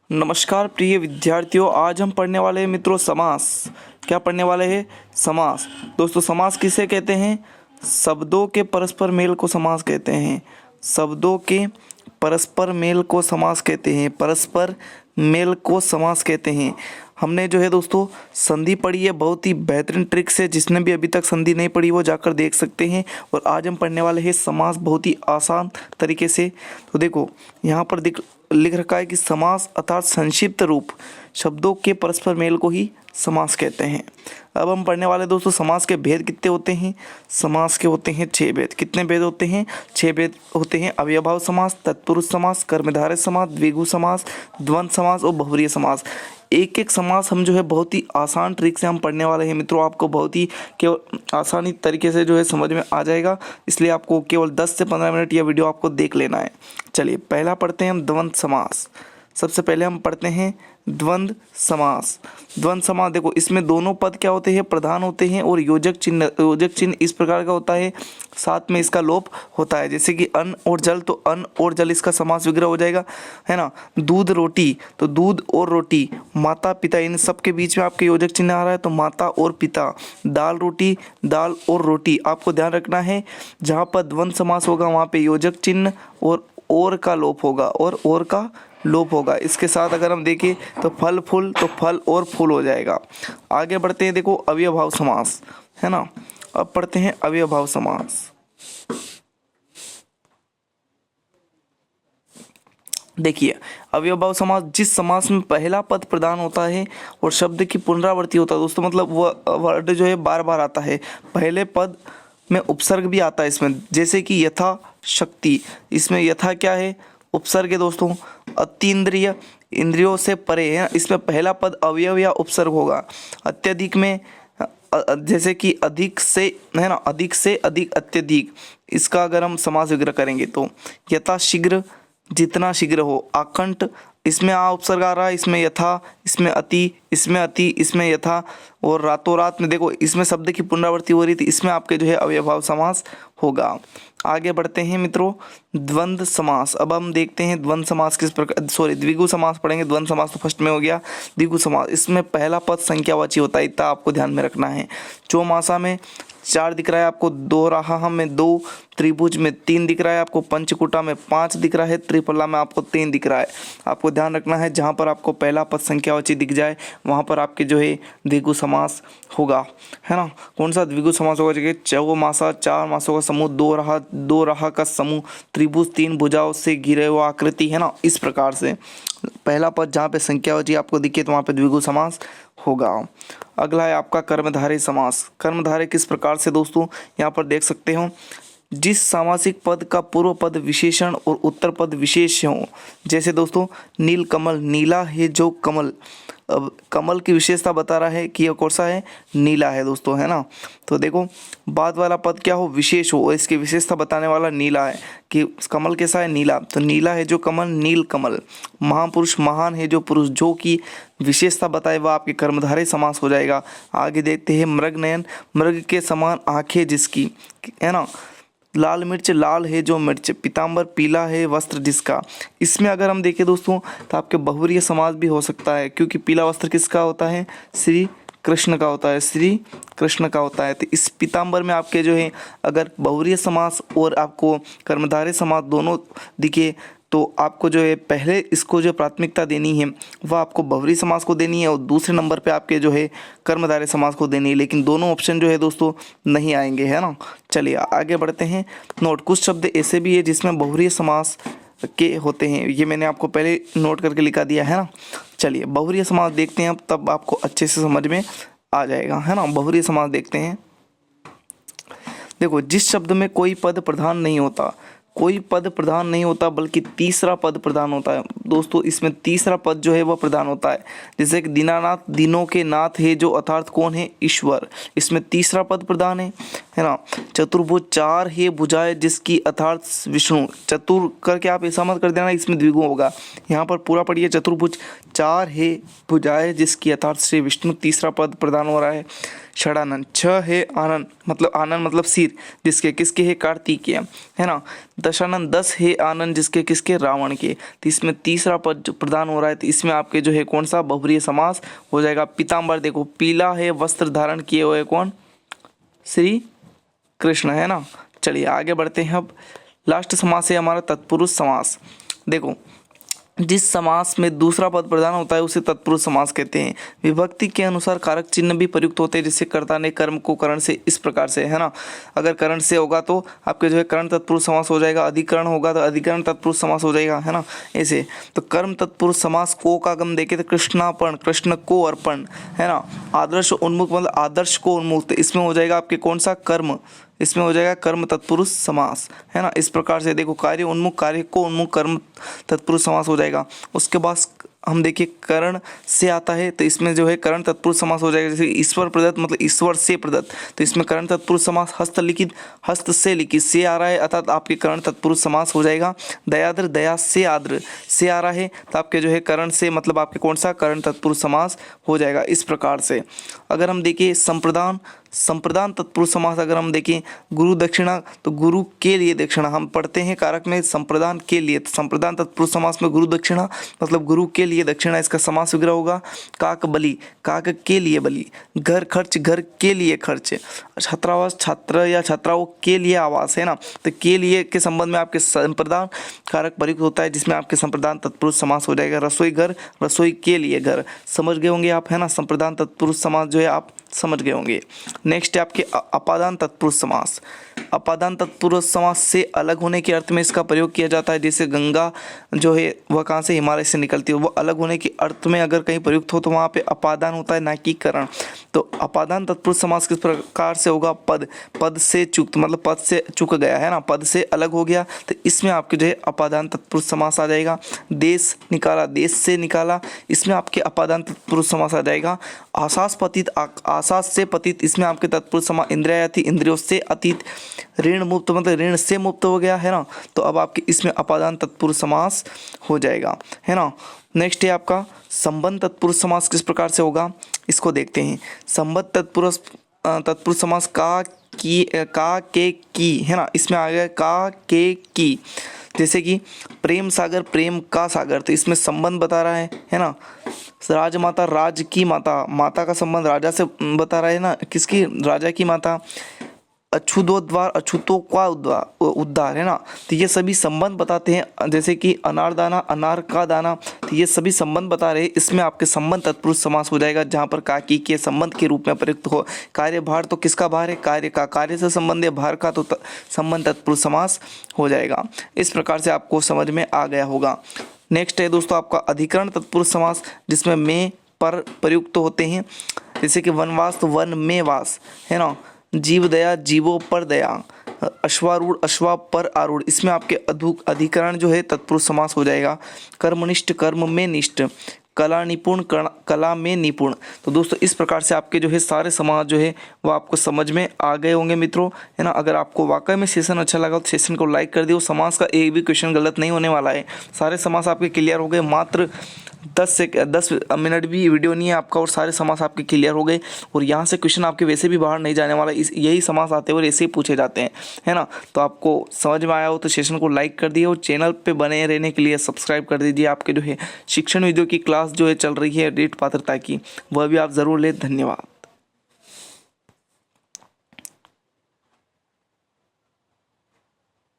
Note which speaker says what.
Speaker 1: नमस्कार प्रिय विद्यार्थियों, आज हम पढ़ने वाले हैं मित्रों समास। क्या पढ़ने वाले हैं? समास। दोस्तों समास किसे कहते हैं? शब्दों के परस्पर मेल को समास कहते हैं। शब्दों के परस्पर मेल को समास कहते हैं। परस्पर मेल को समास कहते हैं। हमने जो है दोस्तों संधि पढ़ी है, बहुत ही बेहतरीन ट्रिक से। जिसने भी अभी तक संधि नहीं पढ़ी वो जाकर देख सकते हैं। और आज हम पढ़ने वाले हैं समास बहुत ही आसान तरीके से। तो देखो यहाँ पर लिख रखा है कि समास अर्थात संक्षिप्त रूप शब्दों के परस्पर मेल को ही समास कहते हैं। अब हम पढ़ने वाले दोस्तों समास के भेद कितने होते हैं। समास के होते हैं 6 भेद। कितने भेद होते हैं? 6 भेद होते हैं। अव्ययभाव समास, तत्पुरुष समास, कर्मधारय समास, द्विगु समास, द्वंद्व समास और बहुव्रीहि समास। एक एक समास हम जो है बहुत ही आसान ट्रिक से हम पढ़ने वाले हैं मित्रों। आपको बहुत ही केवल आसानी तरीके से जो है समझ में आ जाएगा, इसलिए आपको केवल 10 से 15 मिनट यह वीडियो आपको देख लेना है। चलिए पहला पढ़ते हैं हम द्वंद्व समास। सबसे पहले हम पढ़ते हैं द्वंद्व समास। द्वंद्व समास देखो, इसमें दोनों पद क्या होते हैं? प्रधान होते हैं। और योजक चिन्ह इस प्रकार का होता है, साथ में इसका लोप होता है। जैसे कि अन्न और जल, तो अन्न और जल इसका समास विग्रह हो जाएगा, है ना। दूध रोटी, तो दूध और रोटी। माता पिता, इन सब के बीच में आपके योजक चिन्ह आ रहा है, तो माता और पिता। दाल रोटी, दाल और रोटी। आपको ध्यान रखना है जहाँ पर द्वंद्व समास होगा वहाँ पे योजक चिन्ह और का लोप होगा, और का लोप होगा। इसके साथ अगर हम देखें तो फल फूल, तो फल और फूल हो जाएगा। आगे बढ़ते हैं, देखो अव्ययभाव समास, है ना। अब पढ़ते हैं अव्ययभाव समास। देखिए अव्ययभाव समास, जिस समास में पहला पद प्रधान होता है और शब्द की पुनरावृत्ति होता है दोस्तों, मतलब वह वर्ड जो है बार बार आता है। पहले पद में उपसर्ग भी आता है इसमें, जैसे कि यथा शक्ति। इसमें यथा क्या है? उपसर्ग है दोस्तों। अतीन्द्रिय, इंद्रियों से परे है, इसमें पहला पद अवयव या उपसर्ग होगा। अत्यधिक में जैसे कि अधिक से, है ना, अधिक से अधिक, अत्यधिक। इसका अगर हम समास विग्रह करेंगे तो यथा शीघ्र, जितना शीघ्र हो। आकंठ, इसमें आ उपसर्ग आ रहा है, इसमें यथा, इसमें अति, इसमें अति, इसमें यथा। और रातों रात में देखो इसमें शब्द की पुनरावृत्ति हो रही थी, इसमें आपके जो है अव्ययभाव समास होगा। आगे बढ़ते हैं मित्रों द्वंद्व समास। अब हम देखते हैं द्वंद्व समास किस प्रकार, द्विगु समास पढ़ेंगे। द्वंद्व समास तो फर्स्ट में हो गया। द्विगु समास, इसमें पहला पद संख्यावाची होता है, इतना आपको ध्यान में रखना है। चौमासा में 4 दिख रहा है आपको, दोराहा में 2, त्रिभुज में 3 दिख रहा है आपको, पंचकुटा में 5 दिख रहा है, त्रिफला में आपको 3 दिख रहा है। आपको ध्यान रखना है जहाँ पर आपको पहला पद संख्यावाची दिख जाए वहाँ पर आपके जो है द्विगु समास होगा, है ना। कौन सा द्विगु समास होगा? जगह चौमासा 4 मासों का समूह, दो राह का समूह, त्रिभुज 3 भुजाओं से घिरे हुआ आकृति, है ना। इस प्रकार से पहला पद जहाँ पे संख्यावाची आपको दिखे तो वहाँ पे द्विगु समास होगा। अगला है आपका कर्मधारय समास। कर्मधारय किस प्रकार से दोस्तों, यहाँ पर देख सकते हो, जिस सामासिक पद का पूर्व पद विशेषण और उत्तर पद विशेष हो। जैसे दोस्तों नील कमल, नीला है जो कमल। अब कमल की विशेषता बता रहा है कि यह कौन सा है? नीला है दोस्तों, है ना। तो देखो बाद वाला पद क्या हो? विशेष हो, और इसकी विशेषता बताने वाला नीला है कि कमल कैसा है? नीला। तो नीला है जो कमल, नील कमल। महापुरुष, महान है जो पुरुष, जो की विशेषता बताए वह आपके कर्मधारय समास हो जाएगा। आगे देखते हैं मृग नयन, मृग के समान आंखें जिसकी, है ना। लाल मिर्च, लाल है जो मिर्च। पीताम्बर, पीला है वस्त्र जिसका। इसमें अगर हम देखें दोस्तों तो आपके बहुव्रीहि समास भी हो सकता है, क्योंकि पीला वस्त्र किसका होता है? श्री कृष्ण का होता है, श्री कृष्ण का होता है। तो इस पीताम्बर में आपके जो है अगर बहुव्रीहि समास और आपको कर्मधारय समास दोनों दिखे तो आपको जो है पहले इसको जो प्राथमिकता देनी है वह आपको बहुव्रीहि समास को देनी है, और दूसरे नंबर पे आपके जो है कर्मधारय समास को देनी है। लेकिन दोनों ऑप्शन जो है दोस्तों नहीं आएंगे, है ना। चलिए आगे बढ़ते हैं। नोट, कुछ शब्द ऐसे भी है जिसमें बहुव्रीहि समास के होते हैं, ये मैंने आपको पहले नोट करके लिखा दिया है ना। चलिए बहुव्रीहि समास देखते हैं, अब तब आपको अच्छे से समझ में आ जाएगा, है ना। बहुव्रीहि समास देखते हैं। देखो जिस शब्द में कोई पद प्रधान नहीं होता, कोई पद प्रधान नहीं होता बल्कि तीसरा पद प्रधान होता है दोस्तों। इसमें तीसरा पद जो है वह प्रधान होता है। जैसे कि दीनानाथ, दिनों के नाथ है जो अर्थात कौन है? ईश्वर। इसमें तीसरा पद प्रधान है ना। चतुर्भुज, 4 है भुजाएं जिसकी अर्थात विष्णु। चतुर करके आप ऐसा मत कर देना, इसमें द्विगु होगा। यहाँ पर पूरा पढ़िए, चतुर्भुज 4 है भुजाएं जिसकी अर्थात श्री विष्णु, तीसरा पद प्रधान हो रहा है। षडानन, छ है आनन मतलब आनन मतलब सिर जिसके किसके है कार्तिकेय, है ना। दशानन, 10 है आनन जिसके किसके रावण के। तो इसमें तीसरा पद जो प्रदान हो रहा है तो इसमें आपके जो है कौन सा बहुब्रीहि समास हो जाएगा। पीताम्बर, देखो पीला है वस्त्र धारण किए हुए कौन, श्री कृष्ण, है ना। चलिए आगे बढ़ते हैं। अब लास्ट समास है हमारा तत्पुरुष समास। देखो जिस समास में दूसरा पद प्रधान होता है उसे तत्पुरुष समास कहते हैं। विभक्ति के अनुसार कारक चिन्ह भी प्रयुक्त होते हैं, जिससे कर्ता ने कर्म को करण से इस प्रकार से, है ना। अगर करण से होगा तो आपके जो है करण तत्पुरुष समास हो जाएगा, अधिकरण होगा तो अधिकरण तत्पुरुष समास हो जाएगा, है ना। ऐसे तो कर्म तत्पुरुष समास को का गम देखे तो कृष्णार्पण, कृष्ण को अर्पण, है ना। आदर्श उन्मुख मतलब आदर्श को उन्मुख, तो इसमें हो जाएगा आपके कौन सा कर्म, इसमें हो जाएगा कर्म तत्पुरुष समास, है ना। इस प्रकार से देखो कार्य उन्मुख, कार्य को उन्मुख कर्म तत्पुरुष समास हो जाएगा। उसके बाद हम देखिए करण से आता है तो इसमें जो है करण तत्पुरुष समास हो जाएगा। जैसे ईश्वर प्रदत्त मतलब ईश्वर से प्रदत्त, तो इसमें करण तत्पुरुष समास। हस्तलिखित, हस्त से लिखित, से आ रहा है अर्थात आपके करण तत्पुरुष समास हो जाएगा। दयाद्र, दया से आद्र, से आ रहा है तो आपके जो है करण से मतलब आपके कौन सा करण तत्पुरुष समास हो जाएगा। इस प्रकार से अगर हम देखिए संप्रदान, संप्रदान तत्पुरुष समास अगर हम देखें गुरु दक्षिणा तो गुरु के लिए दक्षिणा हम पढ़ते हैं कारक में संप्रदान के लिए, तो संप्रदान तत्पुरुष समास में गुरु दक्षिणा मतलब गुरु के लिए दक्षिणा, इसका समास विग्रह होगा। काक बलि, काक के लिए बलि। घर खर्च, घर के लिए खर्च। छात्रावास, छात्र या छात्राओं के लिए आवास, है ना। तो के लिए के संबंध में आपके संप्रदान कारक प्रयुक्त होता है जिसमें आपके संप्रदान तत्पुरुष समास हो जाएगा। रसोई घर, रसोई के लिए घर, समझ गए होंगे आप, है ना। संप्रदान तत्पुरुष समास जो है आप समझ गए होंगे। नेक्स्ट है आपके अपादान तत्पुरुष समास। अपादान तत्पुरुष समास से अलग होने के अर्थ में इसका प्रयोग किया जाता है। जैसे गंगा जो है वह कहाँ से, हिमालय से निकलती है, वो अलग होने के अर्थ में अगर कहीं प्रयुक्त हो तो वहाँ पे अपादान होता है ना कि करण। तो अपादान तत्पुरुष समास किस प्रकार से होगा, पद, पद से चुक्त मतलब पद से चुक गया, है ना, पद से अलग हो गया तो इसमें आपके जो है अपादान तत्पुरुष समास आ जाएगा। देश निकाला, देश से निकाला, इसमें आपके अपादान तत्पुरुष समास आ जाएगा। आसास पतित, आसास से पतित, इसमें आपके तत्पुरुष समास। इंद्रिया थी, इंद्रियों से अतीत। ऋण मुक्त मतलब ऋण से मुक्त हो गया, है ना। तो अब आपके इसमें अपादान तत्पुरुष समास हो जाएगा, है ना। नेक्स्ट है आपका संबंध तत्पुरुष समास किस प्रकार से होगा इसको देखते हैं। संबंध तत्पुरुष समास का की, का के की, है ना। इसमें आ गया का के की। जैसे कि प्रेम सागर, प्रेम का सागर, तो इसमें संबंध बता रहा है ना। राजमाता, राज की माता, माता का संबंध राजा से बता रहा है ना, किसकी, राजा की माता। अछूतोद्वार, अछूतों का उद्धार, है ना। तो ये सभी संबंध बताते हैं। जैसे कि अनारदाना, अनार का दाना, तो ये सभी संबंध बता रहे हैं। इसमें आपके संबंध तत्पुरुष समास हो जाएगा जहाँ पर काकी के संबंध के रूप में प्रयुक्त हो। कार्यभार तो किसका भार है, कार्य का, कार्य से संबंध है। भार का तो संबंध तत्पुरुष समास हो जाएगा। इस प्रकार से आपको समझ में आ गया होगा। नेक्स्ट है दोस्तों आपका अधिकरण तत्पुरुष समास जिसमें में पर प्रयुक्त होते हैं। जैसे कि वनवास तो वन में वास, है ना। जीव दया, जीवों पर दया। अश्वारूढ़, अश्वा पर आरूढ़, इसमें आपके अधिकरण जो है तत्पुरुष समास हो जाएगा। कर्मनिष्ठ, कर्म में निष्ठ। कला निपुण, कला में निपुण। तो दोस्तों इस प्रकार से आपके जो है सारे समास जो है वो आपको समझ में आ गए होंगे मित्रों, है ना। अगर आपको वाकई में सेशन अच्छा लगा तो सेशन को लाइक कर दियो। समास का एक भी क्वेश्चन गलत नहीं होने वाला है। सारे समास आपके क्लियर हो गए। मात्र 10 मिनट भी वीडियो नहीं है आपका और सारे समास आपके क्लियर हो गए। और यहाँ से क्वेश्चन आपके वैसे भी बाहर नहीं जाने वाला, यही समास आते हैं और ऐसे ही पूछे जाते हैं, है ना। तो आपको समझ में आया हो तो सेशन को लाइक कर दिए और चैनल पे बने रहने के लिए सब्सक्राइब कर दीजिए। आपके जो है शिक्षण वीडियो की क्लास जो है चल रही है रीट पात्रता की, वह भी आप ज़रूर लें। धन्यवाद।